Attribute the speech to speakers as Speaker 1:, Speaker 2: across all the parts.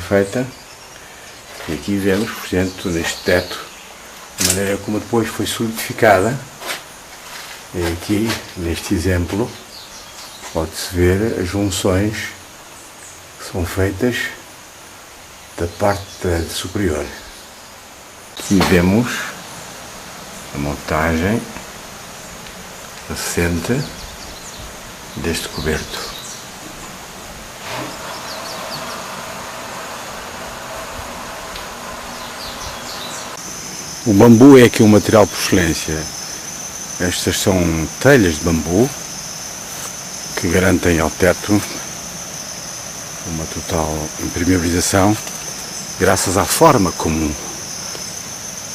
Speaker 1: foi feita. E aqui vemos, portanto, neste teto, a maneira como depois foi solidificada. E aqui, neste exemplo, pode-se ver as junções que são feitas da parte superior. Aqui vemos a montagem recente deste coberto. O bambu é aqui um material por excelência. Estas são telhas de bambu que garantem ao teto uma total impermeabilização graças à forma como,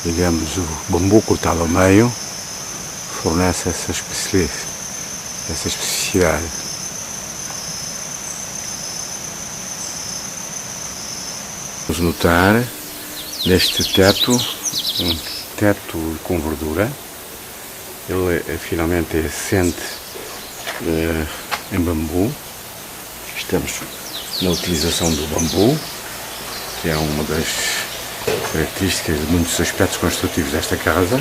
Speaker 1: digamos, o bambu cortado ao meio fornece essa especificidade. Vamos notar neste teto, um teto com verdura. Ele finalmente é assente em bambu. Estamos na utilização do bambu, que é uma das características de muitos aspectos construtivos desta casa.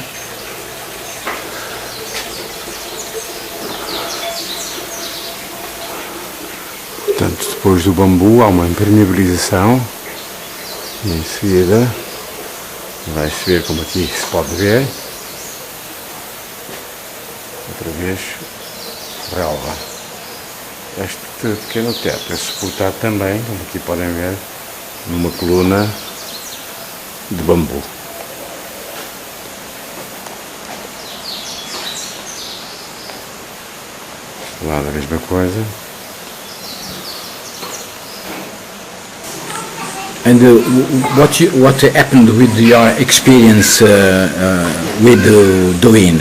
Speaker 1: Portanto, depois do bambu há uma impermeabilização e em seguida vai-se ver, como aqui se pode ver, outra vez relva. Este pequeno teto é suportado também, como aqui podem ver, numa coluna de bambu. Lá da mesma coisa.
Speaker 2: And what happened with your experience with Douyin?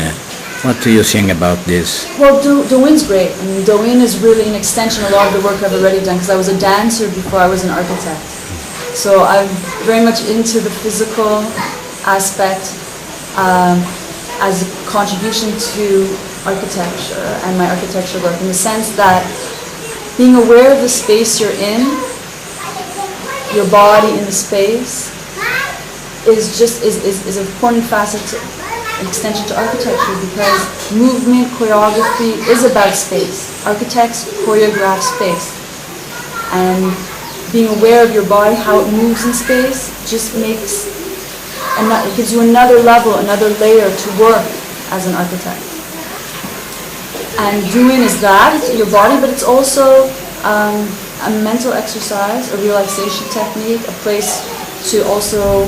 Speaker 2: What do you think about this?
Speaker 3: Well, Douyin's great. I mean, Douyin is really an extension of a lot of the work I've already done because I was a dancer before I was an architect. So I'm very much into the physical aspect as a contribution to architecture and my architecture work, in the sense that being aware of the space you're in, your body in the space, is an important facet, an extension to architecture, because movement, choreography is about space. Architects choreograph space. And being aware of your body, how it moves in space, just makes, it gives you another level, another layer to work as an architect. And Douyin is that, it's your body, but it's also a mental exercise, a relaxation technique, a place to also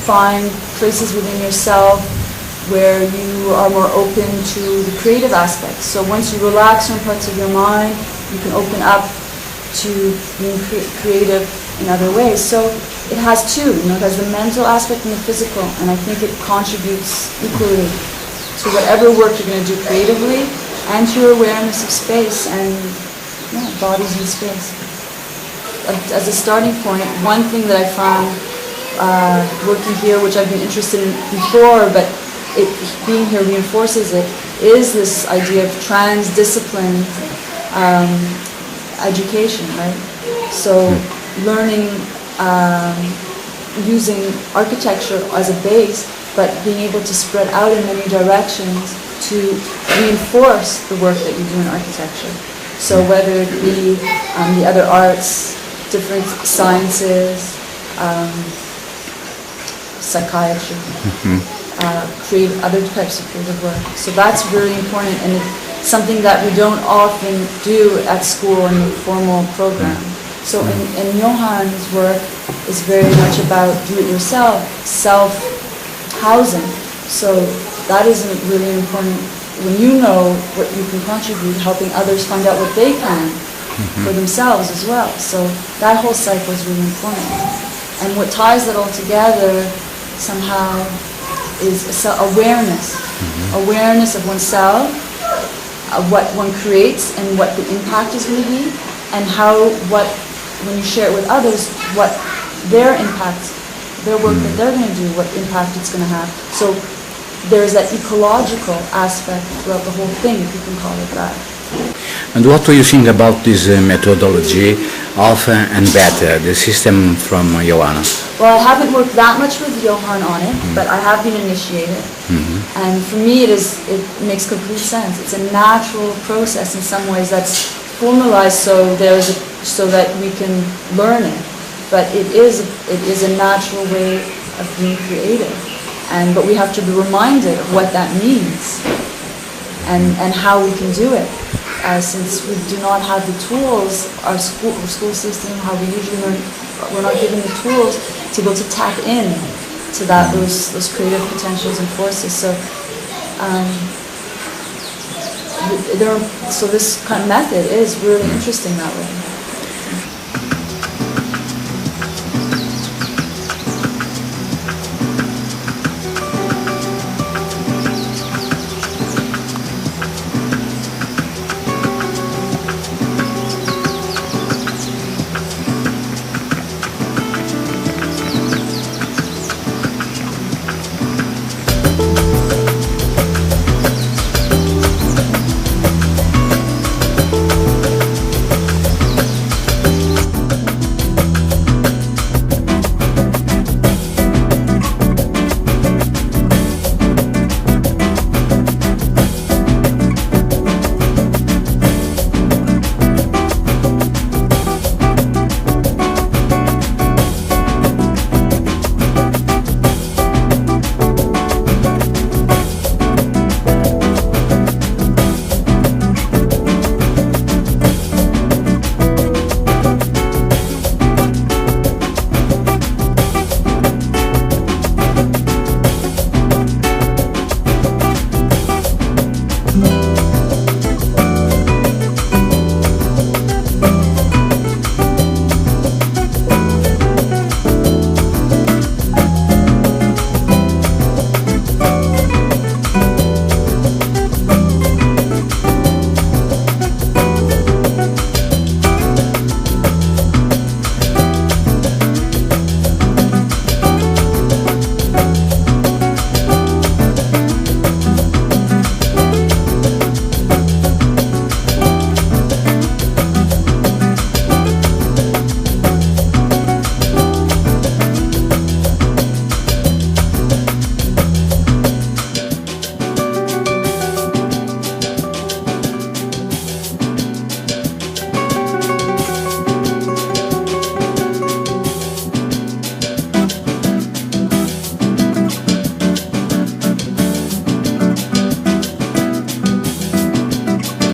Speaker 3: find places within yourself where you are more open to the creative aspects. So once you relax certain parts of your mind, you can open up to being creative in other ways. So it has two, it has the mental aspect and the physical, and I think it contributes equally to whatever work you're going to do creatively, and to your awareness of space and bodies in space. As a starting point, one thing that I found working here, which I've been interested in before, but being here reinforces it, is this idea of transdisciplined education, right? So learning, using architecture as a base, but being able to spread out in many directions to reinforce the work that you do in architecture. So whether it be the other arts, different sciences, psychiatry, other types of creative work. So that's really important, and it's something that we don't often do at school in the formal program. So in Johan's work is very much about do-it-yourself, self-housing. So that is really important when you know what you can contribute, helping others find out what they can for themselves as well. So that whole cycle is really important. And what ties that all together somehow is awareness. Awareness of oneself, of what one creates and what the impact is going to be, and when you share it with others, what their impact, their work that they're going to do, what impact it's going to have. So there's that ecological aspect throughout the whole thing, if you can call it that.
Speaker 2: And what do you think about this methodology alpha and beta, the system from Johanna?
Speaker 3: Well, I haven't worked that much with Johan on it, but I have been initiated. And for me, it makes complete sense. It's a natural process in some ways that's formalized so that we can learn it. But it is a natural way of being creative. But we have to be reminded of what that means and how we can do it. Since we do not have the tools, our school system, how we usually learn, we're not given the tools to be able to tap in to those creative potentials and forces. So, so this kind of method is really interesting that way.